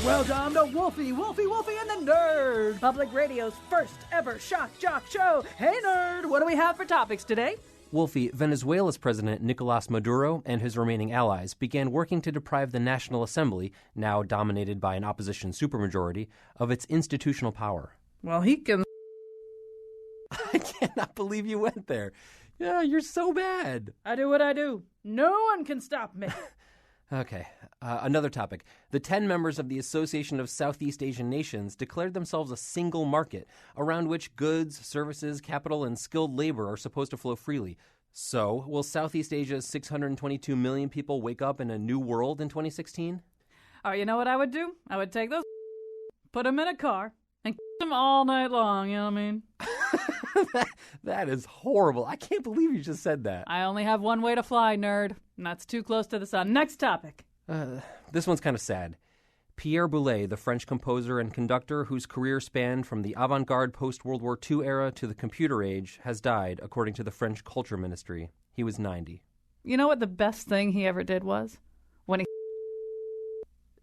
Welcome to Wolfie, and the Nerd, Public Radio's first ever shock jock show. Hey, Nerd, what do we have for topics today? Wolfie, Venezuela's President Nicolas Maduro and his remaining allies began working to deprive the National Assembly, now dominated by an opposition supermajority, of its institutional power. Well, he can... I cannot believe you went there. Yeah, you're so bad. I do what I do. No one can stop me. Okay, another topic. The 10 members of the Association of Southeast Asian Nations declared themselves a single market, around which goods, services, capital, and skilled labor are supposed to flow freely. So, will Southeast Asia's 622 million people wake up in a new world in 2016? Oh, you know what I would do? I would take those, put them in a car, and them all night long, you know what I mean? That is horrible. I can't believe you just said that. I only have one way to fly, nerd, and that's too close to the sun. Next topic. This one's kind of sad. Pierre Boulez, the French composer and conductor whose career spanned from the avant-garde post-World War II era to the computer age, has died, according to the French Culture Ministry. He was 90. You know what the best thing he ever did was? When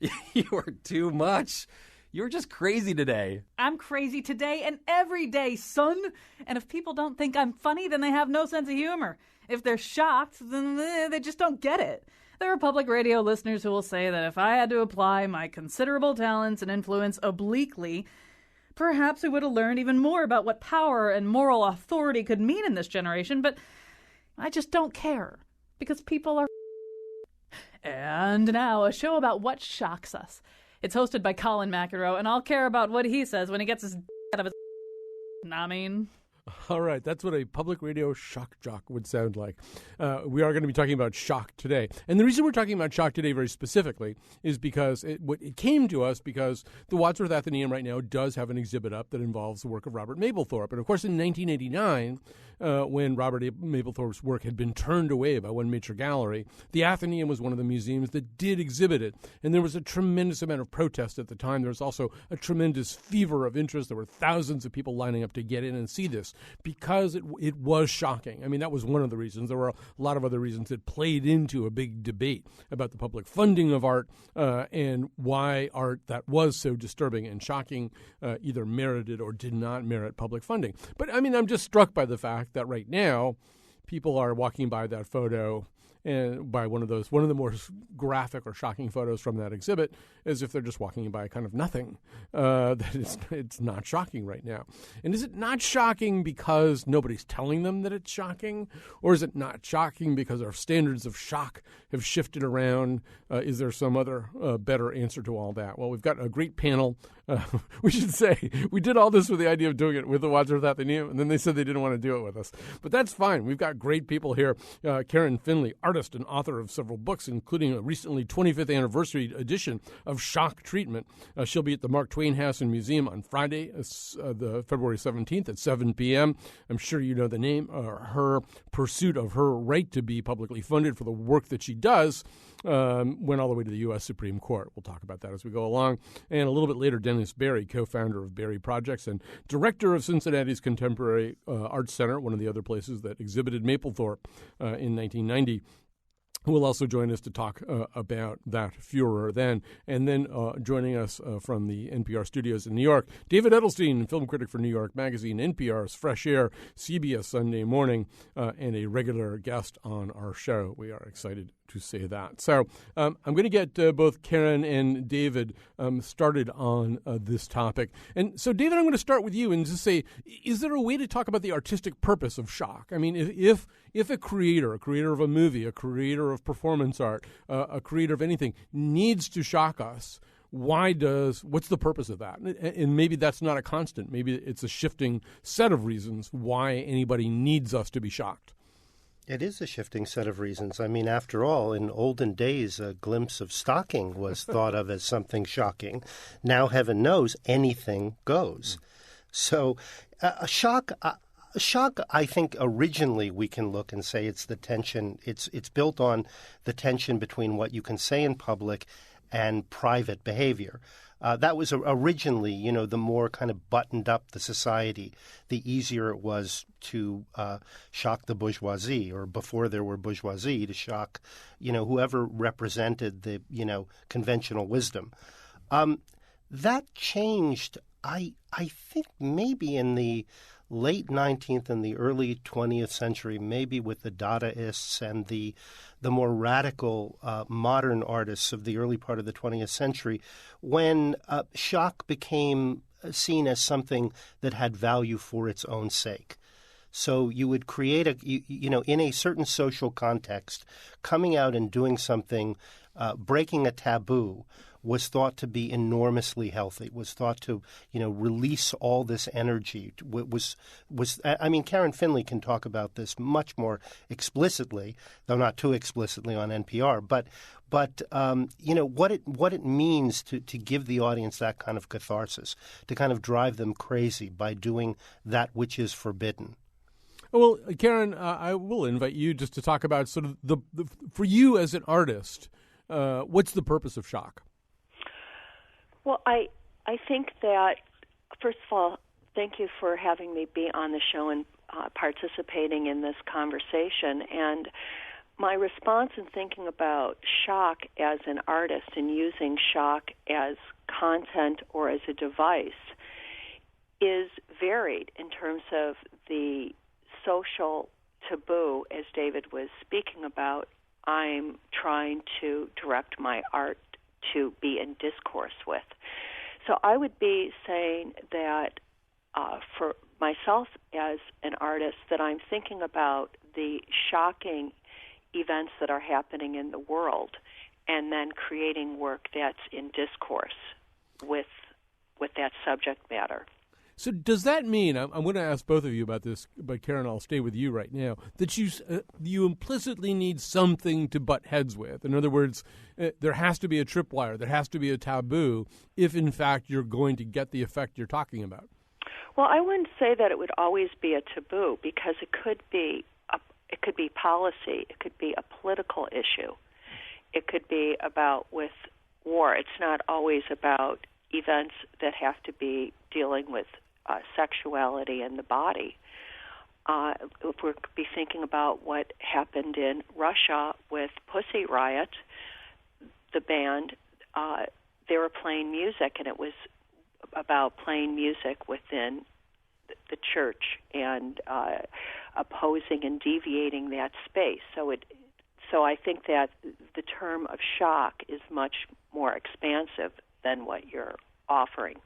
he... You are too much. You're just crazy today. I'm crazy today and every day, son. And if people don't think I'm funny, then they have no sense of humor. If they're shocked, then they just don't get it. There are public radio listeners who will say that if I had to apply my considerable talents and influence obliquely, perhaps we would have learned even more about what power and moral authority could mean in this generation, but I just don't care, because people are... And now, a show about what shocks us. It's hosted by Colin McEnroe, and I'll care about what he says when he gets his out of his... I mean... All right, that's what a public radio shock jock would sound like. We are going to be talking about shock today. And the reason we're talking about shock today very specifically is because it came to us because the Wadsworth Atheneum right now does have an exhibit up that involves the work of Robert Mapplethorpe. And, of course, in 1989, when Robert Mapplethorpe's work had been turned away by one major gallery, the Atheneum was one of the museums that did exhibit it. And there was a tremendous amount of protest at the time. There was also a tremendous fever of interest. There were thousands of people lining up to get in and see this, because it was shocking. I mean, that was one of the reasons. There were a lot of other reasons that played into a big debate about the public funding of art and why art that was so disturbing and shocking either merited or did not merit public funding. But, I mean, I'm just struck by the fact that right now people are walking by that photo and by one of the more graphic or shocking photos from that exhibit, as if they're just walking by kind of nothing. That it's not shocking right now. And is it not shocking because nobody's telling them that it's shocking? Or is it not shocking because our standards of shock have shifted around? Is there some other better answer to all that? Well, we've got a great panel. We should say we did all this with the idea of doing it with the Wadsworth Atheneum, and then they said they didn't want to do it with us. But that's fine. We've got great people here. Karen Finley, artist and author of several books, including a recently 25th anniversary edition of Shock Treatment. She'll be at the Mark Twain House and Museum on Friday, the February 17th at 7 p.m. I'm sure you know the name. Her pursuit of her right to be publicly funded for the work that she does went all the way to the U.S. Supreme Court. We'll talk about that as we go along. And a little bit later, Dennis Berry, co-founder of Berry Projects and director of Cincinnati's Contemporary Arts Center, one of the other places that exhibited Mapplethorpe in 1990, who will also join us to talk about that furor then. And then joining us from the NPR studios in New York, David Edelstein, film critic for New York Magazine, NPR's Fresh Air, CBS Sunday Morning, and a regular guest on our show. We are excited to say that. So I'm going to get both Karen and David started on this topic. And so, David, I'm going to start with you and just say, is there a way to talk about the artistic purpose of shock? I mean, if a creator of a movie, a creator of performance art, a creator of anything needs to shock us, what's the purpose of that? And maybe that's not a constant. Maybe it's a shifting set of reasons why anybody needs us to be shocked. It is a shifting set of reasons. I mean, after all, in olden days, a glimpse of stocking was thought of as something shocking. Now, heaven knows, anything goes. So a shock, I think, originally we can look and say it's the tension. It's built on the tension between what you can say in public and private behavior. That was originally, the more kind of buttoned up the society, the easier it was to shock the bourgeoisie, or before there were bourgeoisie, to shock, whoever represented the, conventional wisdom. That changed, I think, maybe in the late 19th and the early 20th century, maybe with the Dadaists and the more radical modern artists of the early part of the 20th century, when shock became seen as something that had value for its own sake. So you would create in a certain social context, coming out and doing something, breaking a taboo, was thought to be enormously healthy, was thought to, release all this energy. Karen Finley can talk about this much more explicitly, though not too explicitly on NPR, but what it means to give the audience that kind of catharsis, to kind of drive them crazy by doing that which is forbidden. Well, Karen, I will invite you just to talk about sort of the for you as an artist, what's the purpose of shock? Well, I think that, first of all, thank you for having me be on the show and participating in this conversation. And my response in thinking about shock as an artist and using shock as content or as a device is varied in terms of the social taboo, as David was speaking about. I'm trying to direct my art to be in discourse with. So I would be saying that for myself as an artist, that I'm thinking about the shocking events that are happening in the world and then creating work that's in discourse with that subject matter. So does that mean, I'm going to ask both of you about this, but Karen, I'll stay with you right now, that you implicitly need something to butt heads with? In other words, there has to be a tripwire, there has to be a taboo, if in fact you're going to get the effect you're talking about. Well, I wouldn't say that it would always be a taboo, because it could be policy, it could be a political issue, it could be about with war. It's not always about events that have to be dealing with sexuality and the body. If we're be thinking about what happened in Russia with Pussy Riot, the band, they were playing music, and it was about playing music within the church and opposing and deviating that space. So I think that the term of shock is much more expansive than what you're offering.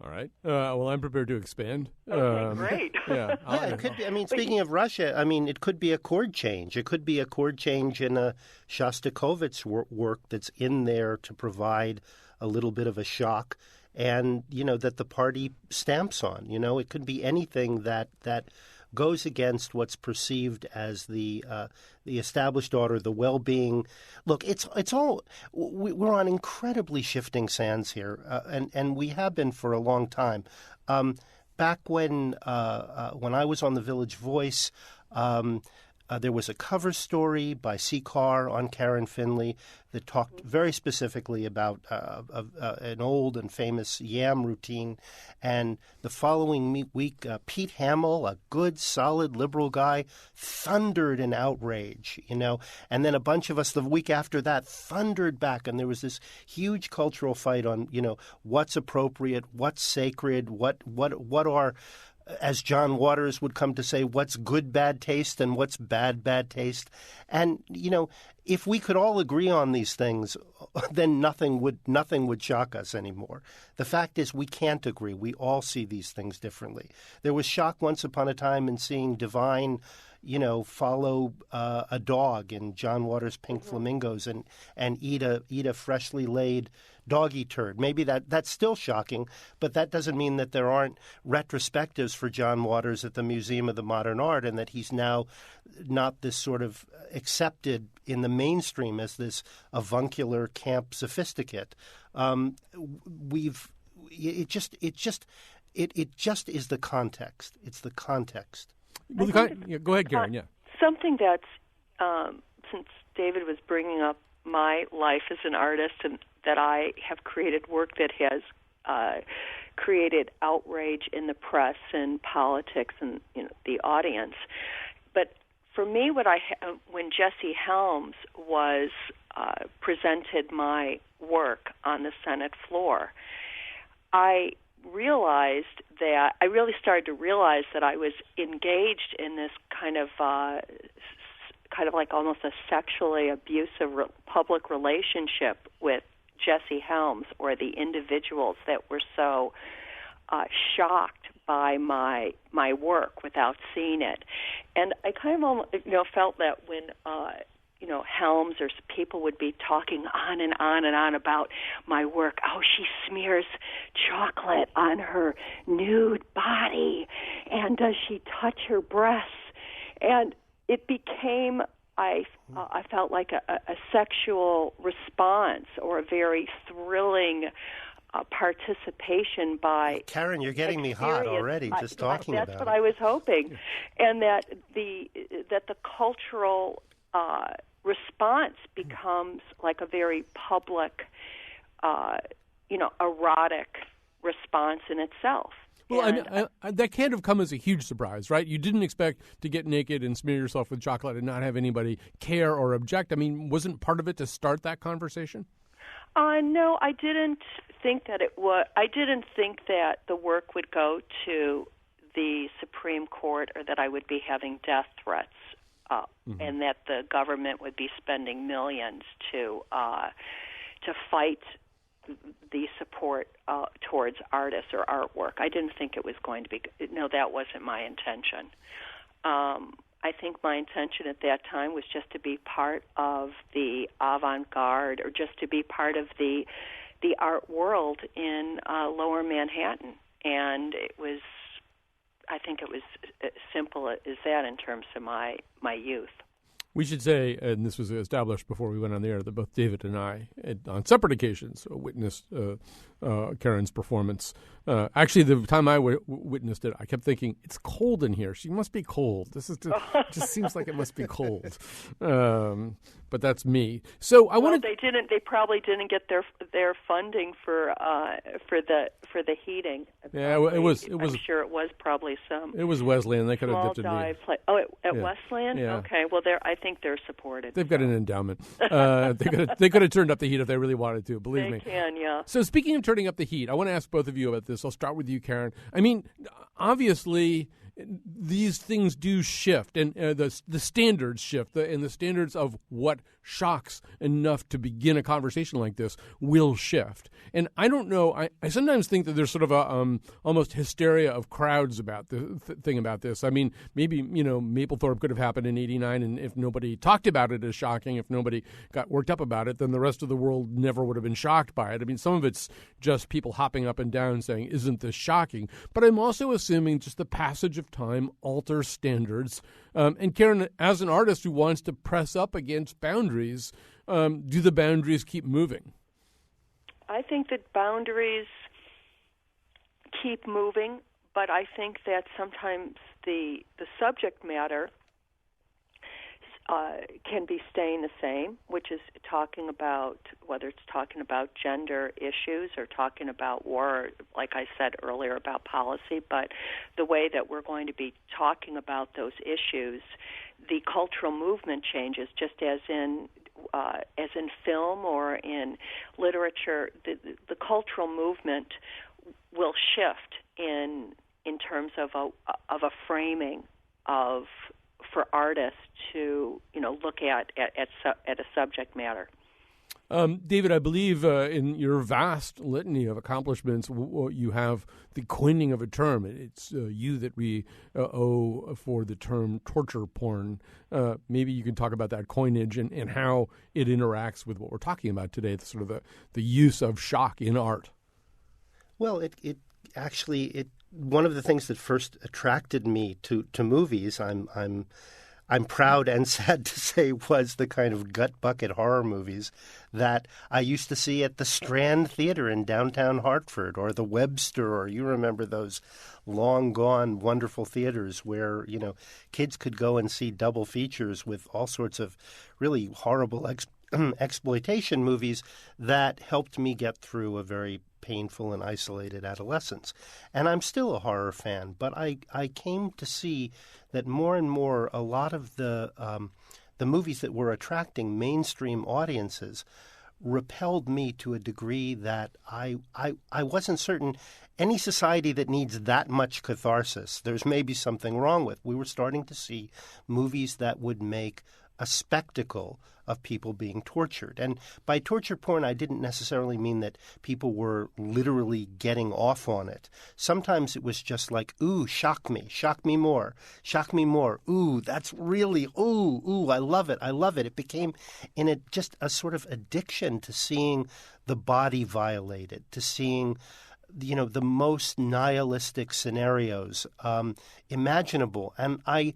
All right. Well, I'm prepared to expand. Okay, great. Yeah, it could be. Speaking of Russia, it could be a chord change. It could be a chord change in a Shostakovich work that's in there to provide a little bit of a shock, and that the party stamps on. It could be anything that goes against what's perceived as the established order, the well-being. Look, it's all we're on incredibly shifting sands here, and we have been for a long time. Back when I was on the Village Voice, there was a cover story by C. Carr on Karen Finley that talked very specifically about an old and famous yam routine. And the following week, Pete Hamill, a good, solid liberal guy, thundered in outrage, And then a bunch of us the week after that thundered back. And there was this huge cultural fight on, what's appropriate, what's sacred, what are, as John Waters would come to say, what's good bad taste and what's bad taste. And, if we could all agree on these things, then nothing would shock us anymore. The fact is we can't agree. We all see these things differently. There was shock once upon a time in seeing Divine, follow a dog in John Waters' Pink Flamingos and eat a freshly laid doggy turd. Maybe that's still shocking, but that doesn't mean that there aren't retrospectives for John Waters at the Museum of the Modern Art, and that he's now not this sort of accepted in the mainstream as this avuncular camp sophisticate. It just is the context. It's the context. Well, go ahead, Karen. Yeah. Something that's since David was bringing up my life as an artist, and that I have created work that has created outrage in the press and politics and the audience. But for me, when Jesse Helms was presented my work on the Senate floor, I really started to realize that I was engaged in this kind of like almost a sexually abusive public relationship with Jesse Helms, or the individuals that were so shocked by my work without seeing it. And I kind of felt that when Helms or people would be talking on and on and on about my work. Oh, she smears chocolate on her nude body, and does she touch her breasts? And it became, I felt like a sexual response, or a very thrilling participation by Karen, you're getting me hot already just talking about it. That's what I was hoping, and that the cultural response becomes like a very public, erotic response in itself. Well, that can't have come as a huge surprise, right? You didn't expect to get naked and smear yourself with chocolate and not have anybody care or object. I mean, wasn't part of it to start that conversation? No, I didn't think that it was. I didn't think that the work would go to the Supreme Court, or that I would be having death threats, and that the government would be spending millions to fight the support towards artists or artwork. I didn't think it was going to be. No, that wasn't my intention. I think my intention at that time was just to be part of the avant-garde, or just to be part of the art world in Lower Manhattan. And I think it was as simple as that in terms of my youth. We should say, and this was established before we went on the air, that both David and I, on separate occasions, witnessed Karen's performance. Actually, the time I witnessed it, I kept thinking, it's cold in here. She must be cold. This is just seems like it must be cold. But that's me. So They probably didn't get their funding for the heating. Yeah, it was. I'm sure it was probably some. It was Wesleyan. They could have dipped at Wesleyan. Yeah. Okay. Well, I think they're supported. They've got an endowment. They could have turned up the heat if they really wanted to. Believe me. They can. Yeah. So speaking of turning up the heat, I want to ask both of you about this. I'll start with you, Karen. I mean, obviously, these things do shift, and the standards shift, and the standards of what shocks enough to begin a conversation like this will shift. And I don't know. I sometimes think that there's sort of a almost hysteria of crowds about the thing about this. I mean, maybe Mapplethorpe could have happened in '89, and if nobody talked about it as shocking, if nobody got worked up about it, then the rest of the world never would have been shocked by it. I mean, some of it's just people hopping up and down saying, "Isn't this shocking?" But I'm also assuming just the passage of time alters standards. And Karen, as an artist who wants to press up against boundaries, do the boundaries keep moving? I think that boundaries keep moving, but I think that sometimes the subject matter can be staying the same, which is talking about, whether it's talking about gender issues or talking about war, or, like I said earlier, about policy, but the way that we're going to be talking about those issues, the cultural movement changes, just as in film or in literature. The cultural movement will shift in terms of a framing of for artists to look at a subject matter. David, I believe in your vast litany of accomplishments, you have the coining of a term. It's you that we owe for the term torture porn. Maybe you can talk about that coinage and how it interacts with what we're talking about today, the use of shock in art. Well, it actually one of the things that first attracted me to movies, I'm proud and sad to say, was the kind of gut bucket horror movies that I used to see at the Strand Theater in downtown Hartford, or the Webster, or you remember those long gone wonderful theaters where kids could go and see double features with all sorts of really horrible exploitation movies that helped me get through a very painful and isolated adolescence. And I'm still a horror fan, but I came to see that more and more a lot of the the movies that were attracting mainstream audiences repelled me to a degree that I wasn't certain any society that needs that much catharsis, there's maybe something wrong with. We were starting to see movies that would make a spectacle of people being tortured. And by torture porn, I didn't necessarily mean that people were literally getting off on it. Sometimes it was just like, ooh, shock me more, ooh, that's really, ooh, I love it. It became just a sort of addiction to seeing the body violated, to seeing the most nihilistic scenarios imaginable. And I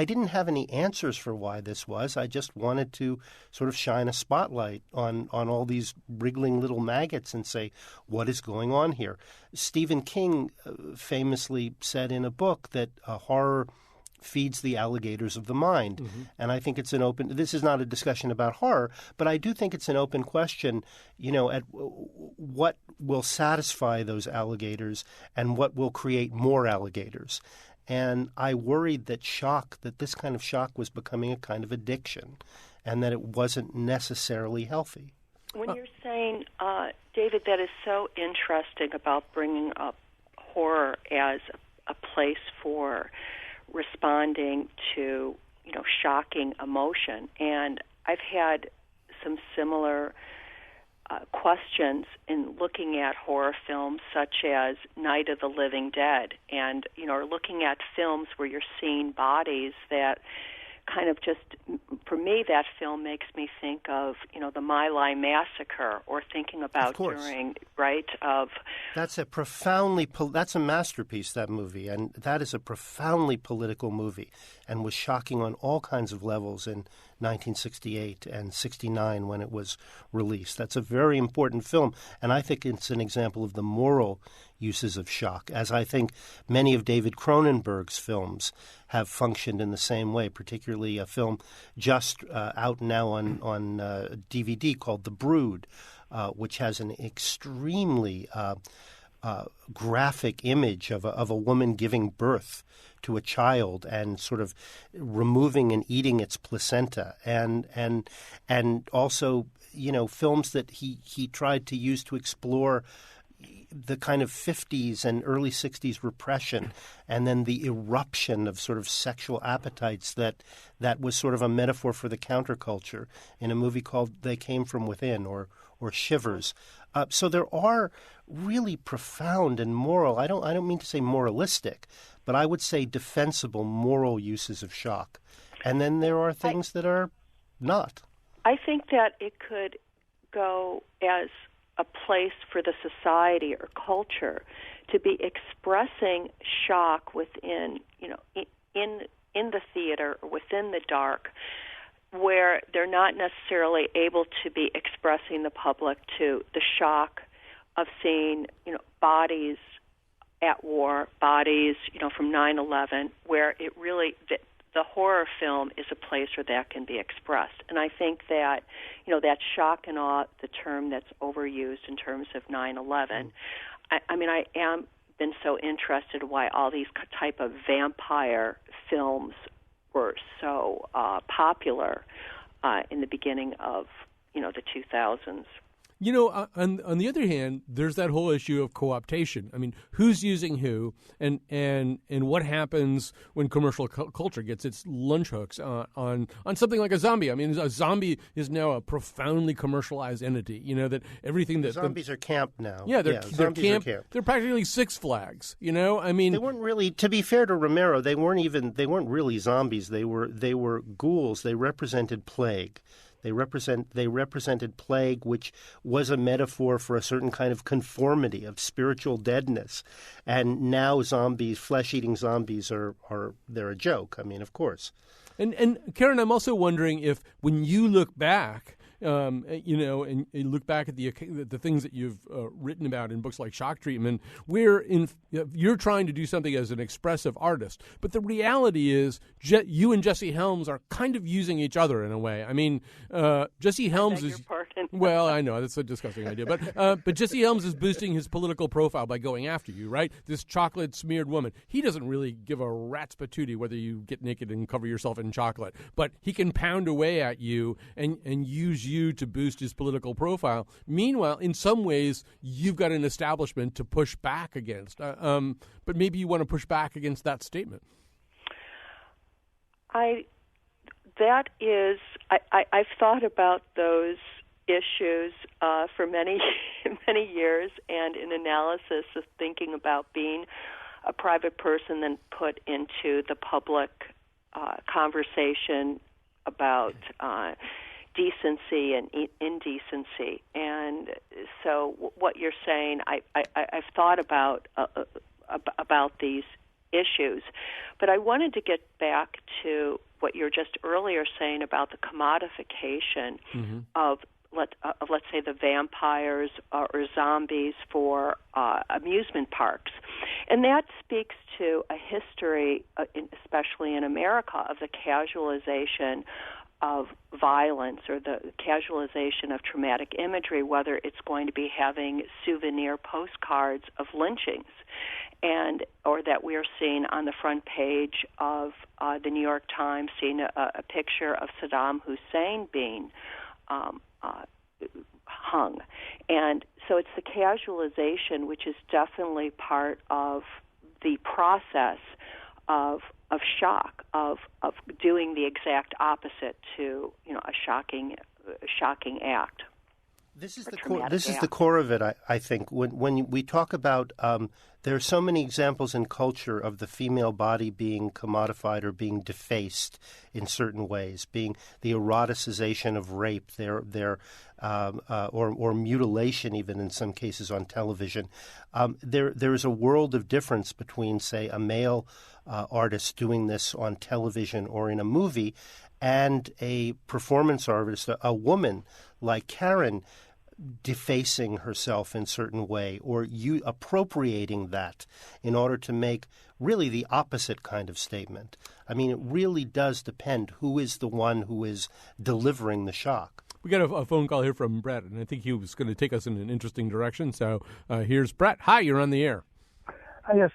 didn't have any answers for why this was. I just wanted to sort of shine a spotlight on all these wriggling little maggots and say, what is going on here? Stephen King famously said in a book that horror feeds the alligators of the mind. Mm-hmm. And I think it's this is not a discussion about horror, but I do think it's an open question, at what will satisfy those alligators and what will create more alligators. And I worried that this kind of shock was becoming a kind of addiction and that it wasn't necessarily healthy. When you're saying, David, that is so interesting about bringing up horror as a place for responding to, shocking emotion. And I've had some similar questions in looking at horror films such as Night of the Living Dead, and, or looking at films where you're seeing bodies that kind of just, for me, that film makes me think of, the My Lai massacre, or thinking about That's a masterpiece, that movie, and that is a profoundly political movie and was shocking on all kinds of levels in 1968 and 69 when it was released. That's a very important film, and I think it's an example of the moral uses of shock, as I think many of David Cronenberg's films have functioned in the same way, particularly a film just out now on DVD called The Brood, which has an extremely graphic image of a woman giving birth to a child and sort of removing and eating its placenta, and also films that he tried to use to explore the kind of 50s and early 60s repression, and then the eruption of sort of sexual appetites that was sort of a metaphor for the counterculture in a movie called They Came From Within or Shivers. So there are really profound and moral, I don't mean to say moralistic, but I would say defensible moral uses of shock. And then there are things that are not. I think that it could go as a place for the society or culture to be expressing shock within, in the theater or within the dark, where they're not necessarily able to be expressing the public to the shock of seeing, bodies at war, bodies, from 9/11, where it really the horror film is a place where that can be expressed. And I think that, that shock and awe, the term that's overused in terms of 9/11, I am been so interested in why all these type of vampire films were so popular in the begining of, the 2000s. On the other hand, there's that whole issue of co-optation. I mean, who's using who, and what happens when commercial culture gets its lunch hooks on something like a zombie. I mean, a zombie is now a profoundly commercialized entity. That everything that zombies are camp now. Yeah, they're camp. They're practically Six Flags. I mean, they weren't really. To be fair to Romero, they weren't really zombies. They were ghouls. They represented plague. They represented plague, which was a metaphor for a certain kind of conformity of spiritual deadness. And now zombies, flesh-eating zombies, they're a joke. I mean, of course. And Karen, I'm also wondering if when you look back and you look back at the things that you've written about in books like Shock Treatment, where you're trying to do something as an expressive artist. But the reality is you and Jesse Helms are kind of using each other in a way. I mean, Jesse Helms is... Well, I know, that's a disgusting idea. But Jesse Helms is boosting his political profile by going after you, right? This chocolate-smeared woman. He doesn't really give a rat's patootie whether you get naked and cover yourself in chocolate. But he can pound away at you and use you to boost his political profile. Meanwhile, in some ways, you've got an establishment to push back against. But maybe you want to push back against that statement. I've thought about those issues for many years, and in analysis of thinking about being a private person then put into the public conversation about decency and indecency. And so what you're saying, I've thought about these issues, but I wanted to get back to what you were just earlier saying about the commodification of let's say the vampires or zombies for amusement parks. And that speaks to a history, especially in America, of the casualization of violence or the casualization of traumatic imagery, whether it's going to be having souvenir postcards of lynchings, or that we are seeing on the front page of the New York Times, seeing a picture of Saddam Hussein being hung. And so it's the casualization, which is definitely part of the process of shock, of doing the exact opposite to a shocking act. This is the core of it, I think. When we talk about, there are so many examples in culture of the female body being commodified or being defaced in certain ways, being the eroticization of rape, or mutilation, even in some cases on television. There is a world of difference between, say, a male artist doing this on television or in a movie, and a performance artist, a woman like Karen, defacing herself in a certain way, or you appropriating that in order to make really the opposite kind of statement. I mean, it really does depend who is the one who is delivering the shock. We got a phone call here from Brett, and I think he was going to take us in an interesting direction. So here's Brett. Hi, you're on the air. Yes,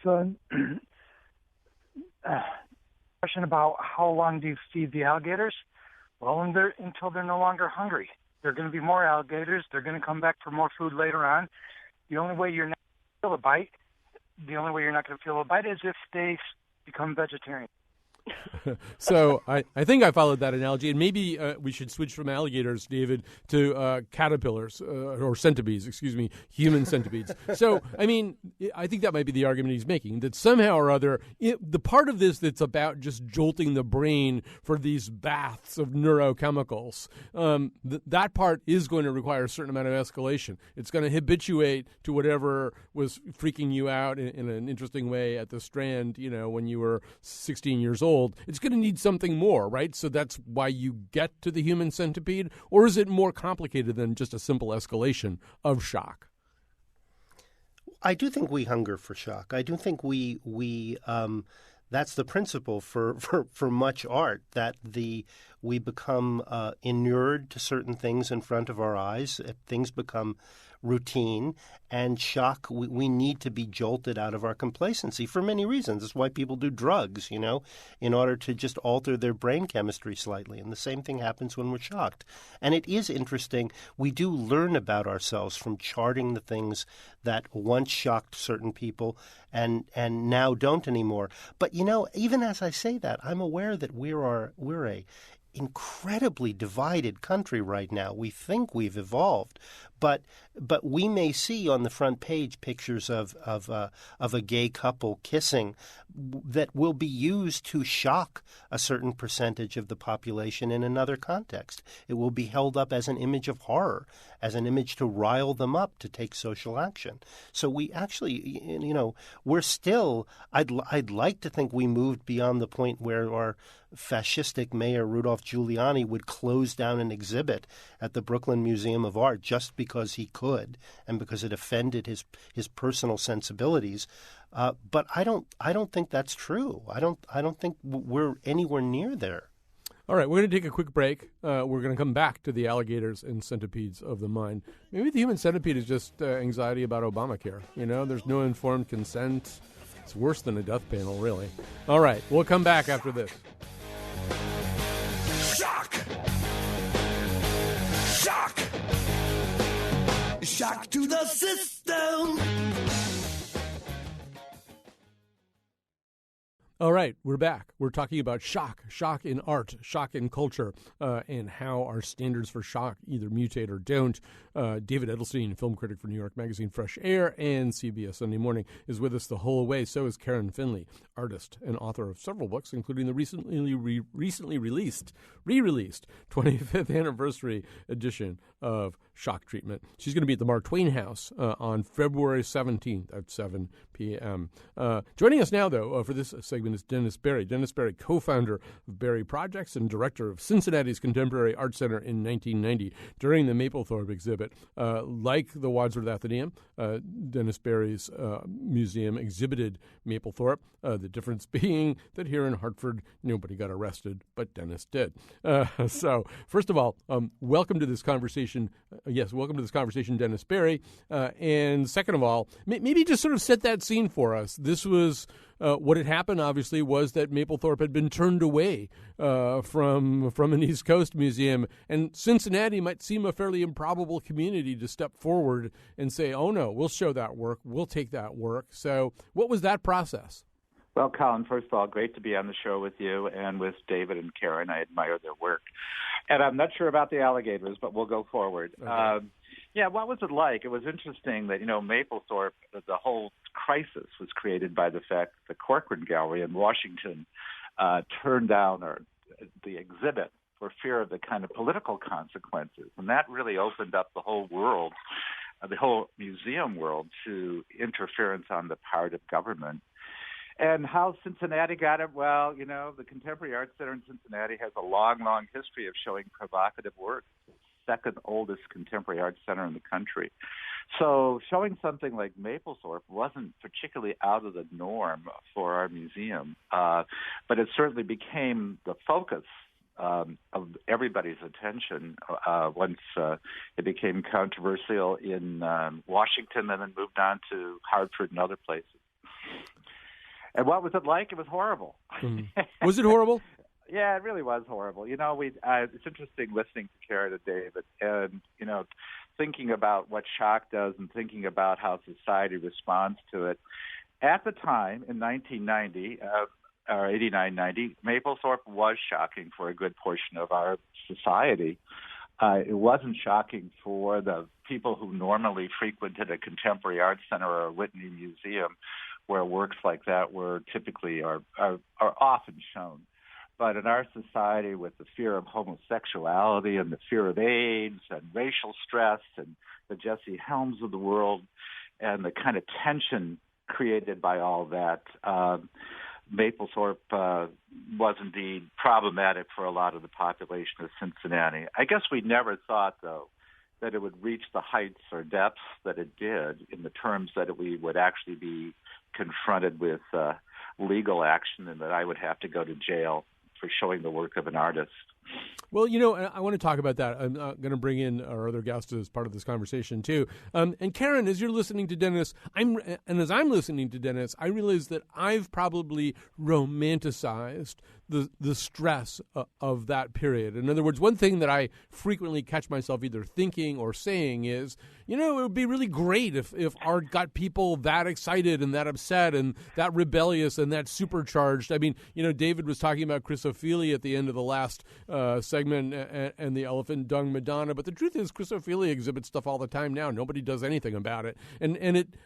question about how long do you feed the alligators? Well, until they're no longer hungry. There are going to be more alligators. They're going to come back for more food later on. The only way you're not going to feel a bite is if they become vegetarian. So I think I followed that analogy, and maybe we should switch from alligators, David, to caterpillars or centipedes, human centipedes. So, I mean, I think that might be the argument he's making, that somehow or other, the part of this that's about just jolting the brain for these baths of neurochemicals, that part is going to require a certain amount of escalation. It's going to habituate to whatever was freaking you out in an interesting way at the Strand, when you were 16 years old. It's going to need something more, right? So that's why you get to the human centipede? Or is it more complicated than just a simple escalation of shock? I do think we hunger for shock. I do think we that's the principle for much art, that we become inured to certain things in front of our eyes. Things become routine, and shock, we need to be jolted out of our complacency for many reasons. That's why people do drugs, in order to just alter their brain chemistry slightly. And the same thing happens when we're shocked. And it is interesting. We do learn about ourselves from charting the things that once shocked certain people and now don't anymore. But, even as I say that, I'm aware that we're a incredibly divided country right now. We think we've evolved, But we may see on the front page pictures of a gay couple kissing that will be used to shock a certain percentage of the population in another context. It will be held up as an image of horror, as an image to rile them up to take social action. So we actually, we're still, I'd like to think we moved beyond the point where our fascistic mayor Rudolph Giuliani would close down an exhibit at the Brooklyn Museum of Art just because he could and because it offended his personal sensibilities. But I don't think that's true. I don't think we're anywhere near there. All right, we're going to take a quick break. We're going to come back to the alligators and centipedes of the mind. Maybe the human centipede is just anxiety about Obamacare. There's no informed consent. It's worse than a death panel, really. All right, we'll come back after this. Shock! Shock! Shock to the system! All right, we're back. We're talking about shock in art, shock in culture, and how our standards for shock either mutate or don't. David Edelstein, film critic for New York Magazine Fresh Air and CBS Sunday Morning, is with us the whole way. So is Karen Finley, artist and author of several books, including the recently re-released 25th anniversary edition of Shock Treatment. She's going to be at the Mark Twain House on February 17th at 7 p.m. Joining us now, though, for this segment is Dennis Berry. Dennis Berry, co-founder of Berry Projects and director of Cincinnati's Contemporary Art Center in 1990. During the Mapplethorpe exhibit, like the Wadsworth Atheneum, Dennis Berry's museum exhibited Mapplethorpe, the difference being that here in Hartford, nobody got arrested, but Dennis did. So, first of all, welcome to this conversation. Welcome to this conversation, Dennis Berry. And second of all, maybe just sort of set that scene for us. This was what had happened, obviously, was that Mapplethorpe had been turned away from an East Coast museum, and Cincinnati might seem a fairly improbable community to step forward and say, oh, no, we'll show that work, we'll take that work. So what was that process? Well, Colin, first of all, great to be on the show with you and with David and Karen. I admire their work. And I'm not sure about the alligators, but we'll go forward. Okay. What was it like? It was interesting that, Mapplethorpe, the whole crisis was created by the fact that the Corcoran Gallery in Washington turned down the exhibit for fear of the kind of political consequences. And that really opened up the whole world, the whole museum world, to interference on the part of government. And how Cincinnati got it? Well, the Contemporary Art Center in Cincinnati has a long, long history of showing provocative work. It's the second oldest contemporary art center in the country. So showing something like Mapplethorpe wasn't particularly out of the norm for our museum, but it certainly became the focus of everybody's attention once it became controversial in Washington and then moved on to Hartford and other places. And what was it like? It was horrible. Was it horrible? Yeah, it really was horrible. It's interesting listening to Karen and David and, thinking about what shock does and thinking about how society responds to it. At the time, in 1990, or 89-90, Mapplethorpe was shocking for a good portion of our society. It wasn't shocking for the people who normally frequented a contemporary art center or a Whitney museum, where works like that were typically are often shown. But in our society, with the fear of homosexuality and the fear of AIDS and racial stress and the Jesse Helms of the world and the kind of tension created by all that, Mapplethorpe was indeed problematic for a lot of the population of Cincinnati. I guess we never thought, though, that it would reach the heights or depths that it did in the terms that we would actually be confronted with legal action and that I would have to go to jail for showing the work of an artist. Well, I want to talk about that. I'm going to bring in our other guest as part of this conversation, too. And Karen, as you're listening to Dennis, as I'm listening to Dennis, I realize that I've probably romanticized the stress of that period. In other words, one thing that I frequently catch myself either thinking or saying is, it would be really great if art got people that excited and that upset and that rebellious and that supercharged. I mean, David was talking about Chris O'Feely at the end of the last segment and the elephant dung Madonna. But the truth is, Chris O'Felia exhibits stuff all the time now. Nobody does anything about it. And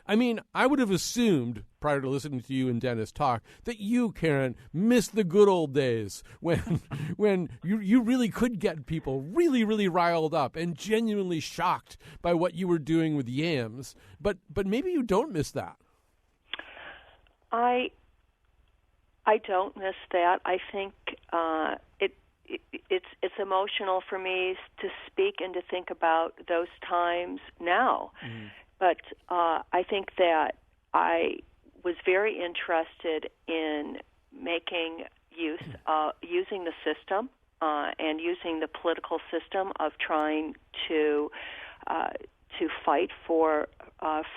I would have assumed prior to listening to you and Dennis talk that you, Karen, missed the good old days when you really could get people really, really riled up and genuinely shocked by what you were doing with yams. But maybe you don't miss that. I don't miss that. I think it's emotional for me to speak and to think about those times now. Mm-hmm. But I think that I was very interested in making using the system and using the political system of trying to fight for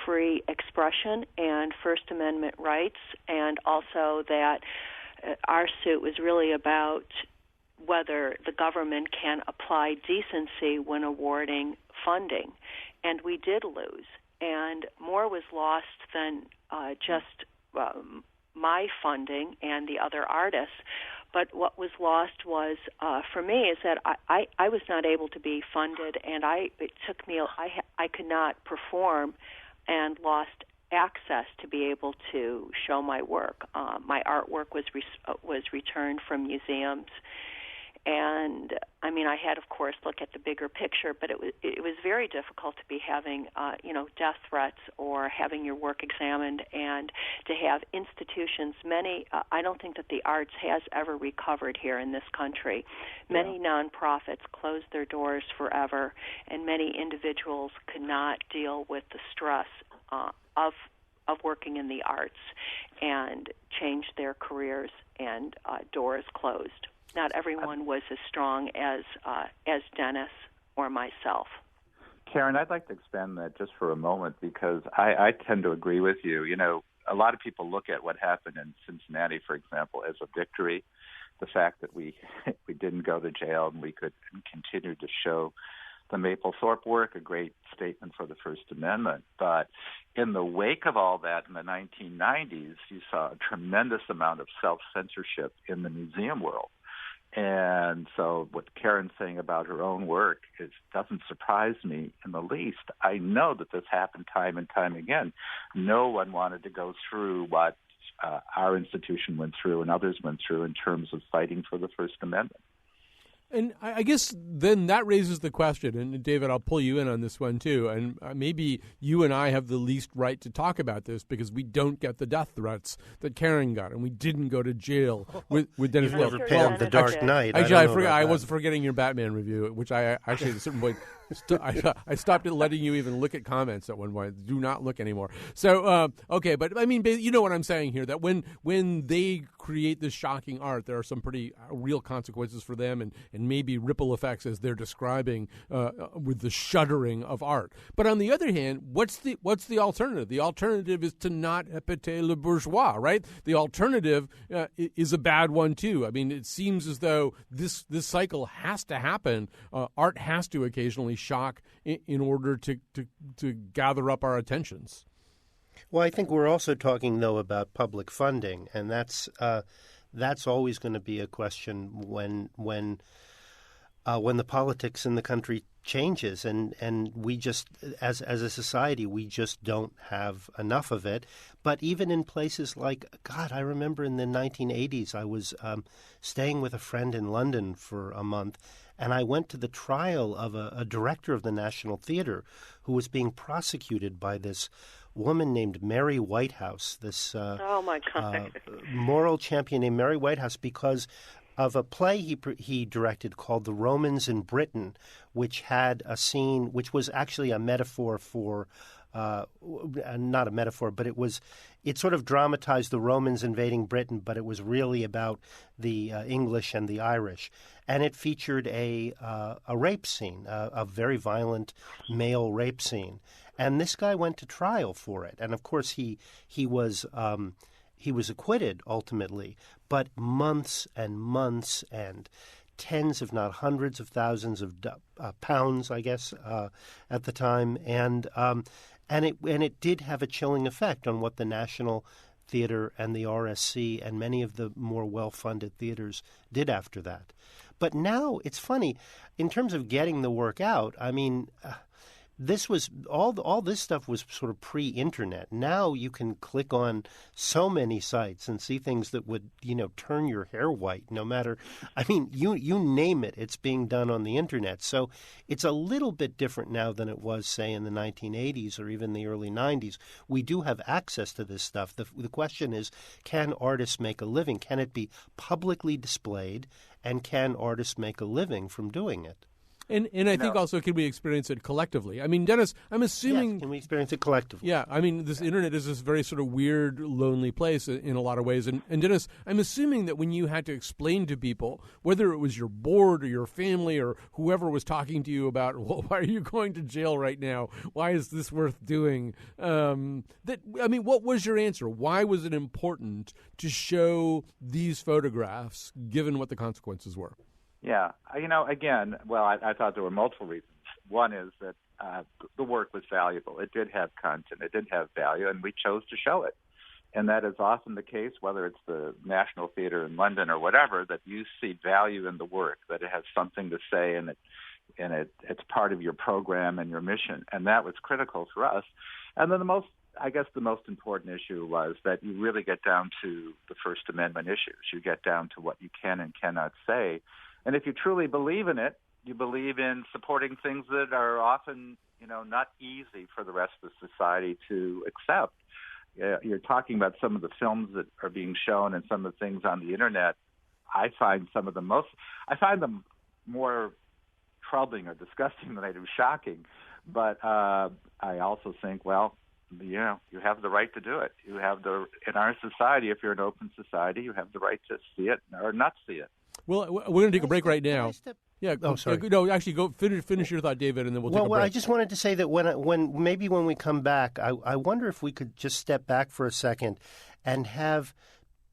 free expression and First Amendment rights, and also that our suit was really about whether the government can apply decency when awarding funding. And we did lose, and more was lost than just my funding and the other artists. But what was lost was, for me, is that I was not able to be funded, and it took me. I could not perform, and lost access to be able to show my work. My artwork was returned from museums, and I had, of course, look at the bigger picture. But it was very difficult to be having death threats or having your work examined, and to have institutions. Many I don't think that the arts has ever recovered here in this country. Many nonprofits closed their doors forever, and many individuals could not deal with the stress of working in the arts, and changed their careers, and doors closed. Not everyone was as strong as Dennis or myself. Karen, I'd like to expand that just for a moment, because I tend to agree with you. A lot of people look at what happened in Cincinnati, for example, as a victory. The fact that we didn't go to jail and we could continue to show the Mapplethorpe work, a great statement for the First Amendment. But in the wake of all that in the 1990s, you saw a tremendous amount of self-censorship in the museum world. And so what Karen's saying about her own work doesn't surprise me in the least. I know that this happened time and time again. No one wanted to go through what our institution went through and others went through in terms of fighting for the First Amendment. And I guess then that raises the question, and David, I'll pull you in on this one too, and maybe you and I have the least right to talk about this because we don't get the death threats that Karen got, and we didn't go to jail with Dennis You've Wilson. never panned The Dark Knight. Actually, I was forgetting your Batman review, which I actually at a certain point I stopped letting you even look at comments at one point. Do not look anymore. So, okay, but you know what I'm saying here, that when they create this shocking art, there are some pretty real consequences for them and maybe ripple effects as they're describing with the shuddering of art. But on the other hand, what's the alternative? The alternative is to not épouter le bourgeois, right? The alternative is a bad one too. It seems as though this cycle has to happen. Art has to occasionally shock in order to gather up our attentions. Well, I think we're also talking, though, about public funding, and that's always going to be a question when the politics in the country changes, and we just, as a society, we just don't have enough of it. But even in places like, I remember in the 1980s, I was staying with a friend in London for a month, and I went to the trial of a director of the National Theatre who was being prosecuted by this woman named Mary Whitehouse, this oh my God. Moral champion named Mary Whitehouse, because of a play he directed called The Romans in Britain, which had a scene which was actually a metaphor for not a metaphor, but it sort of dramatized the Romans invading Britain, but it was really about the English and the Irish. And it featured a rape scene, a very violent male rape scene. And this guy went to trial for it. And of course he was acquitted ultimately, but months and months and tens, if not hundreds of thousands of pounds, I guess, at the time, and it did have a chilling effect on what the National Theatre and the RSC and many of the more well-funded theaters did after that. But now it's funny, in terms of getting the work out, I mean, this was all this stuff was sort of pre-internet. Now you can click on so many sites and see things that would, turn your hair white no matter. I mean, you name it, it's being done on the internet. So it's a little bit different now than it was, say, in the 1980s or even the early 90s. We do have access to this stuff. The question is, can artists make a living? Can it be publicly displayed? And can artists make a living from doing it? And I think also, can we experience it collectively? I mean, Dennis, I'm assuming... Yes, can we experience it collectively? Yeah, I mean, this internet is this very sort of weird, lonely place in a lot of ways. And Dennis, I'm assuming that when you had to explain to people, whether it was your board or your family or whoever was talking to you about, well, why are you going to jail right now? Why is this worth doing? What was your answer? Why was it important to show these photographs, given what the consequences were? Yeah, again, well, I thought there were multiple reasons. One is that the work was valuable. It did have content. It did have value, and we chose to show it. And that is often the case, whether it's the National Theatre in London or whatever, that you see value in the work, that it has something to say, and it's part of your program and your mission. And that was critical for us. And then the most important issue was that you really get down to the First Amendment issues. You get down to what you can and cannot say. And if you truly believe in it, you believe in supporting things that are often, not easy for the rest of society to accept. You're talking about some of the films that are being shown and some of the things on the internet. I find them more troubling or disgusting than I do shocking. But I also think, well, you have the right to do it. In our society, if you're an open society, you have the right to see it or not see it. Well, we're going to take a break right now. Yeah. Oh, sorry. No, actually, go finish your thought, David, and then we'll take a break. Well, I just wanted to say that when we come back, I wonder if we could just step back for a second and have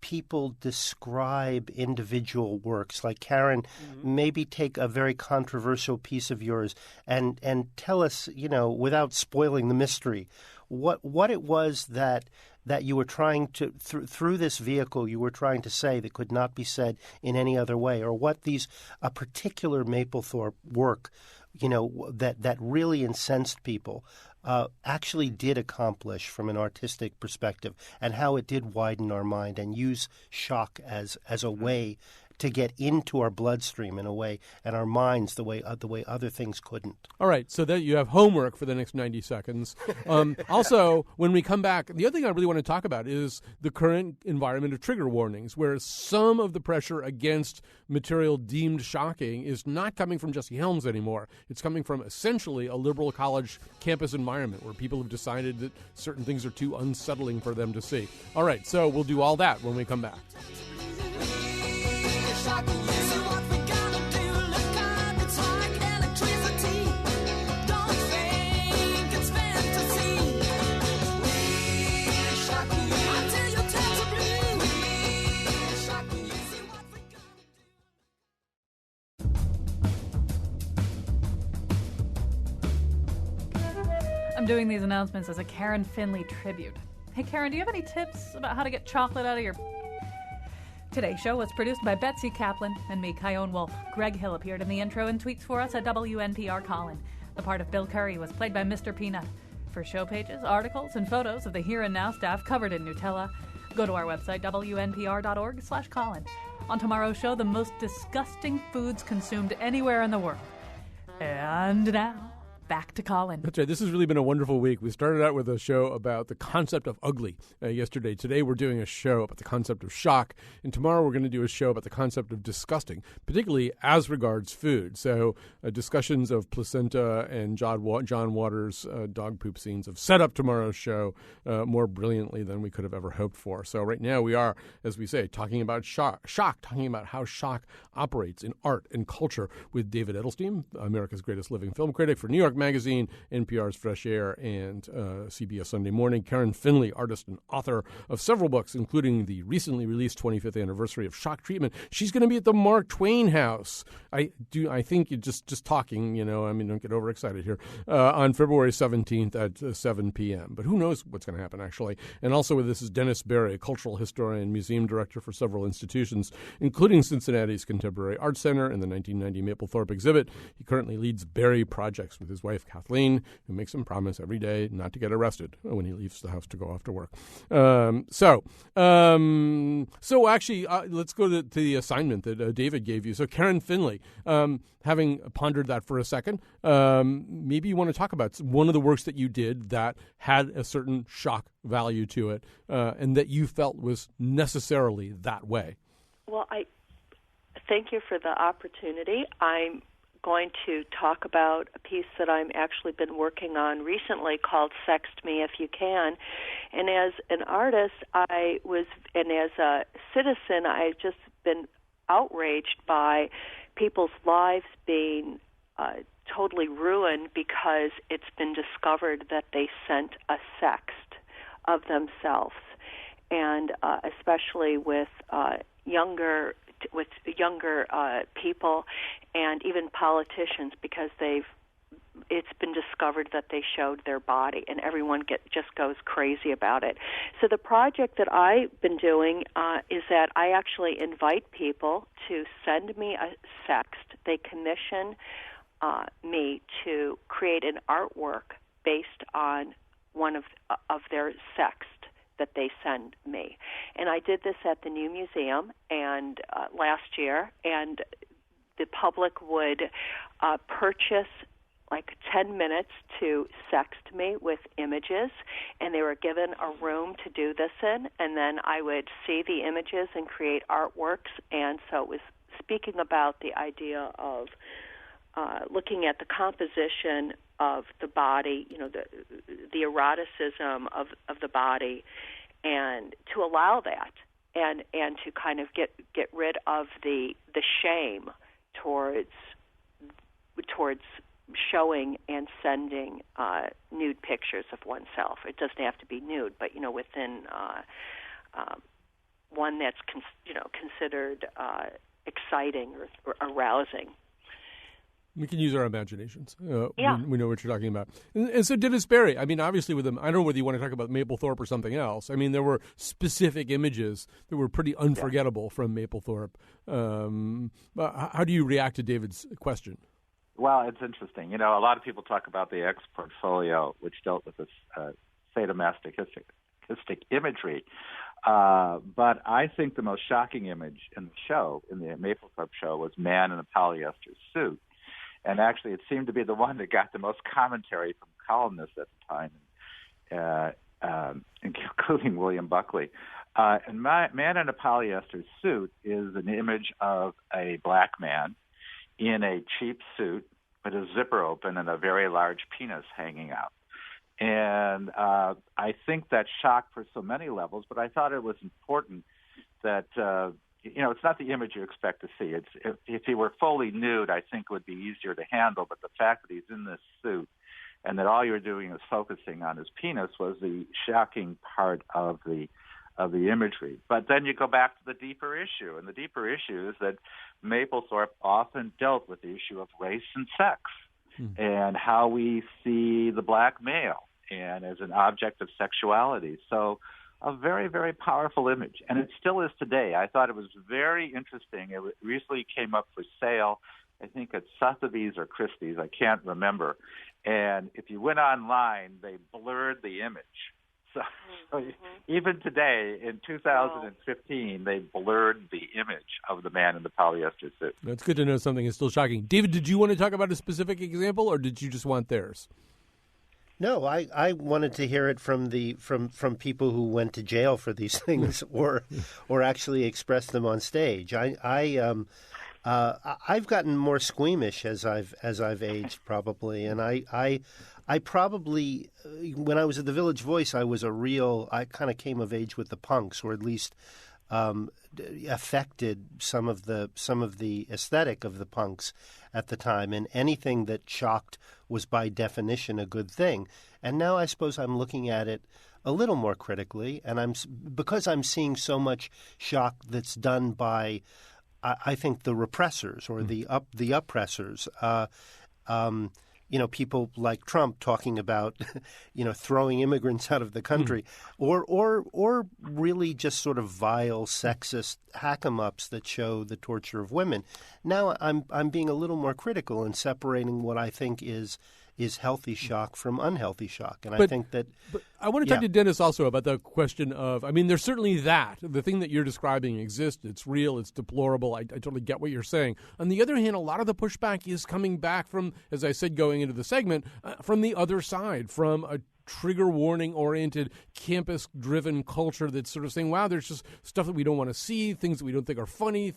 people describe individual works. Like Karen, maybe take a very controversial piece of yours and tell us, without spoiling the mystery, what it was that you were trying to, through this vehicle, you were trying to say that could not be said in any other way, or what a particular Mapplethorpe work, that really incensed people, actually did accomplish from an artistic perspective, and how it did widen our mind and use shock as a way to get into our bloodstream in a way, and our minds the way other things couldn't. All right, so that you have homework for the next 90 seconds. Also, when we come back, the other thing I really want to talk about is the current environment of trigger warnings, where some of the pressure against material deemed shocking is not coming from Jesse Helms anymore. It's coming from essentially a liberal college campus environment where people have decided that certain things are too unsettling for them to see. All right, so we'll do all that when we come back. I'm doing these announcements as a Karen Finley tribute. Hey, Karen, do you have any tips about how to get chocolate out of your... Today's show was produced by Betsy Kaplan and me, Kyone Wolf. Greg Hill appeared in the intro and tweets for us at WNPR Colin. The part of Bill Curry was played by Mr. Peanut. For show pages, articles, and photos of the Here and Now staff covered in Nutella, go to our website, WNPR.org/Colin. On tomorrow's show, the most disgusting foods consumed anywhere in the world. And now, back to Colin. That's right. This has really been a wonderful week. We started out with a show about the concept of ugly yesterday. Today we're doing a show about the concept of shock. And tomorrow we're going to do a show about the concept of disgusting, particularly as regards food. So discussions of placenta and John Waters' dog poop scenes have set up tomorrow's show more brilliantly than we could have ever hoped for. So right now we are, as we say, talking about shock, talking about how shock operates in art and culture with David Edelstein, America's greatest living film critic for New York Magazine, NPR's Fresh Air, and CBS Sunday Morning. Karen Finley, artist and author of several books, including the recently released 25th anniversary of Shock Treatment. She's going to be at the Mark Twain House. I think you just talking, don't get overexcited here, on February 17th at 7 p.m. But who knows what's going to happen, actually. And also with this is Dennis Berry, a cultural historian, museum director for several institutions, including Cincinnati's Contemporary Art Center and the 1990 Mapplethorpe exhibit. He currently leads Berry Projects with his wife, Kathleen, who makes him promise every day not to get arrested when he leaves the house to go off to work. So actually, let's go to the assignment that David gave you. So Karen Finley, having pondered that for a second, maybe you want to talk about one of the works that you did that had a certain shock value to it, and that you felt was necessarily that way. Well, I thank you for the opportunity. I'm going to talk about a piece that I'm actually been working on recently called Sext Me If You Can. And as an artist, and as a citizen, I've just been outraged by people's lives being totally ruined because it's been discovered that they sent a sext of themselves. And especially with younger people and even politicians, because it's been discovered that they showed their body, and everyone just goes crazy about it. So the project that I've been doing is that I actually invite people to send me a sext. They commission me to create an artwork based on one of their sext that they send me. And I did this at the New Museum and last year, and the public would purchase like 10 minutes to sext me with images, and they were given a room to do this in, and then I would see the images and create artworks. And so it was speaking about the idea of looking at the composition of the body, the eroticism of the body, and to allow that, and to kind of get rid of the shame towards showing and sending nude pictures of oneself. It doesn't have to be nude, but within one that's considered exciting or arousing. We can use our imaginations. We know what you're talking about. And so Dennis Berry, obviously with them, I don't know whether you want to talk about Mapplethorpe or something else. There were specific images that were pretty unforgettable from Mapplethorpe. How do you react to David's question? Well, it's interesting. A lot of people talk about the X portfolio, which dealt with this sadomasochistic imagery. But I think the most shocking image in the show, in the Mapplethorpe show, was man in a polyester suit. And actually, it seemed to be the one that got the most commentary from columnists at the time, including William Buckley. And man in a polyester suit is an image of a black man in a cheap suit with a zipper open and a very large penis hanging out. And I think that shocked for so many levels, but I thought it was important that it's not the image you expect to see. If he were fully nude, I think it would be easier to handle. But the fact that he's in this suit and that all you're doing is focusing on his penis was the shocking part of the imagery. But then you go back to the deeper issue, and the deeper issue is that Mapplethorpe often dealt with the issue of race and sex and how we see the black male and as an object of sexuality. So a very, very powerful image, and it still is today. I thought it was very interesting. It recently came up for sale, I think at Sotheby's or Christie's, I can't remember. And if you went online, they blurred the image. So even today, in 2015, they blurred the image of the man in the polyester suit. That's good to know something is still shocking. David, did you want to talk about a specific example, or did you just want theirs? No, I wanted to hear it from people who went to jail for these things or actually expressed them on stage. I've gotten more squeamish as I've aged probably, and I probably, when I was at the Village Voice, I kind of came of age with the punks, or at least affected some of the aesthetic of the punks at the time, and anything that shocked was by definition a good thing. And now I suppose I'm looking at it a little more critically, and because I'm seeing so much shock that's done by, I think, the repressors or the oppressors. People like Trump talking about, throwing immigrants out of the country, or really just sort of vile, sexist hack-em-ups that show the torture of women. Now I'm being a little more critical in separating what I think is healthy shock from unhealthy shock. And I think that... But I want to talk to Dennis also about the question of, there's certainly that. The thing that you're describing exists. It's real. It's deplorable. I totally get what you're saying. On the other hand, a lot of the pushback is coming back from, as I said going into the segment, from the other side, from a trigger warning oriented campus driven culture that's sort of saying, wow, there's just stuff that we don't want to see, things that we don't think are funny,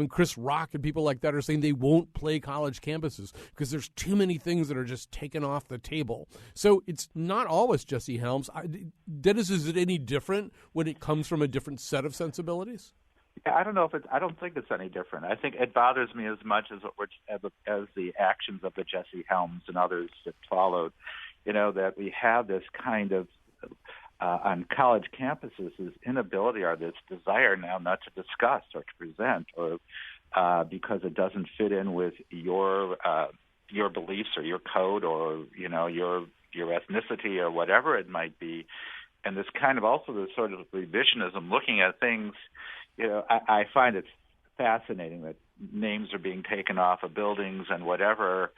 Chris Rock and people like that are saying they won't play college campuses because there's too many things that are just taken off the table. So it's not always Jesse Helms. Dennis, is it any different when it comes from a different set of sensibilities? Yeah, I don't think it's any different. I think it bothers me as much as the actions of the Jesse Helms and others that followed. That we have this kind of, on college campuses, this inability or this desire now not to discuss or to present or because it doesn't fit in with your beliefs or your code or, your ethnicity or whatever it might be. And this kind of also this sort of revisionism, looking at things, I find it fascinating that names are being taken off of buildings and whatever,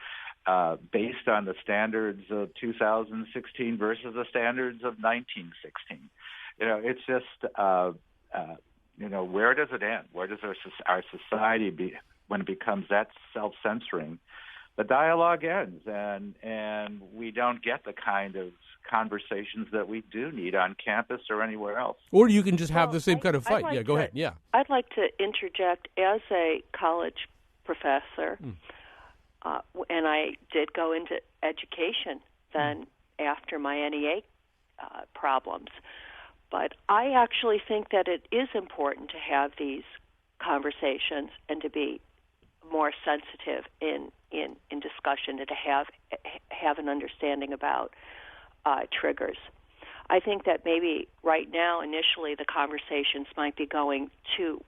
based on the standards of 2016 versus the standards of 1916. It's just, where does it end? Where does our society be when it becomes that self-censoring? The dialogue ends, and we don't get the kind of conversations that we do need on campus or anywhere else. Or you can just have the same kind of fight. Go ahead. Yeah. I'd like to interject as a college professor. And I did go into education then after my NEA problems. But I actually think that it is important to have these conversations and to be more sensitive in discussion and to have an understanding about triggers. I think that maybe right now, initially, the conversations might be going to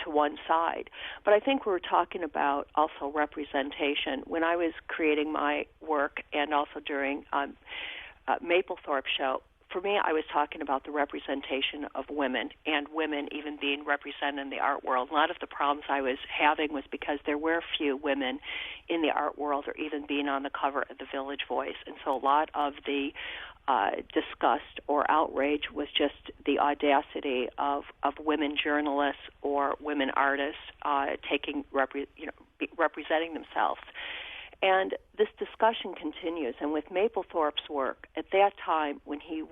one side. But I think we're talking about also representation. When I was creating my work and also during Mapplethorpe show, for me, I was talking about the representation of women and women even being represented in the art world. A lot of the problems I was having was because there were few women in the art world or even being on the cover of the Village Voice. And so a lot of the disgust or outrage was just the audacity of women journalists or women artists representing themselves. And this discussion continues. And with Mapplethorpe's work, at that time when he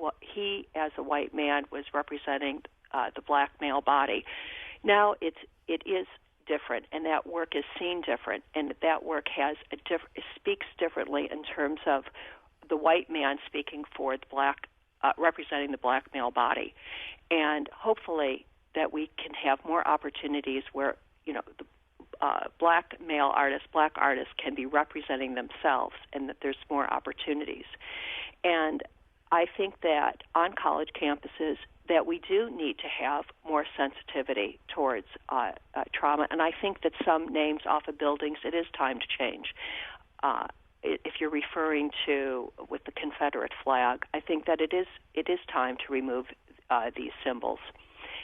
as a white man was representing the black male body, now it is different, and that work is seen different, and that work speaks differently in terms of the white man speaking for the black, representing the black male body, and hopefully that we can have more opportunities where the black male artists, black artists can be representing themselves, and that there's more opportunities. And I think that on college campuses that we do need to have more sensitivity towards trauma, and I think that some names off of buildings, it is time to change. If you're referring to with the Confederate flag, I think that it is time to remove these symbols.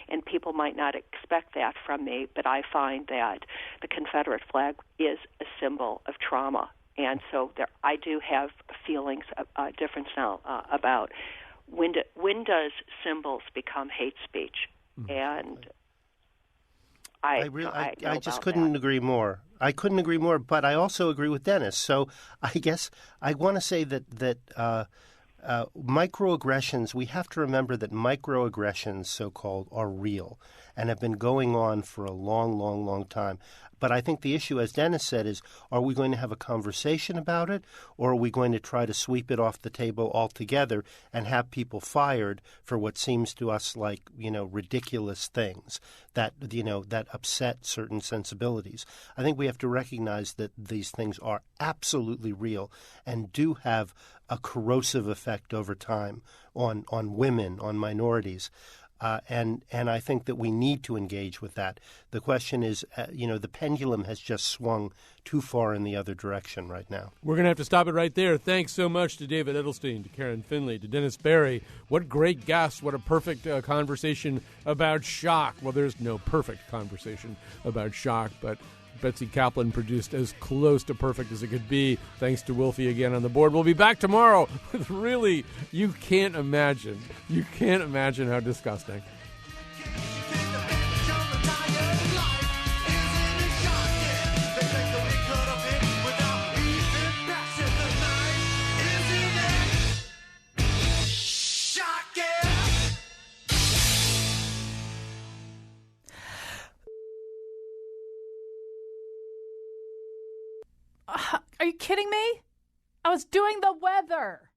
And people might not expect that from me, but I find that the Confederate flag is a symbol of trauma. And so I do have feelings, difference now about when does symbols become hate speech? And I just couldn't agree more. I couldn't agree more, but I also agree with Dennis. So I guess I want to say that microaggressions, we have to remember that microaggressions, so-called, are real and have been going on for a long, long, long time. But I think the issue, as Dennis said, is are we going to have a conversation about it, or are we going to try to sweep it off the table altogether and have people fired for what seems to us like, ridiculous things that upset certain sensibilities? I think we have to recognize that these things are absolutely real and do have a corrosive effect over time on women, on minorities. And I think that we need to engage with that. The question is, the pendulum has just swung too far in the other direction right now. We're going to have to stop it right there. Thanks so much to David Edelstein, to Karen Finley, to Dennis Barry. What great guests. What a perfect conversation about shock. Well, there's no perfect conversation about shock, but Betsy Kaplan produced as close to perfect as it could be. Thanks to Wilfie again on the board. We'll be back tomorrow with really, you can't imagine how disgusting. Are you kidding me? I was doing the weather.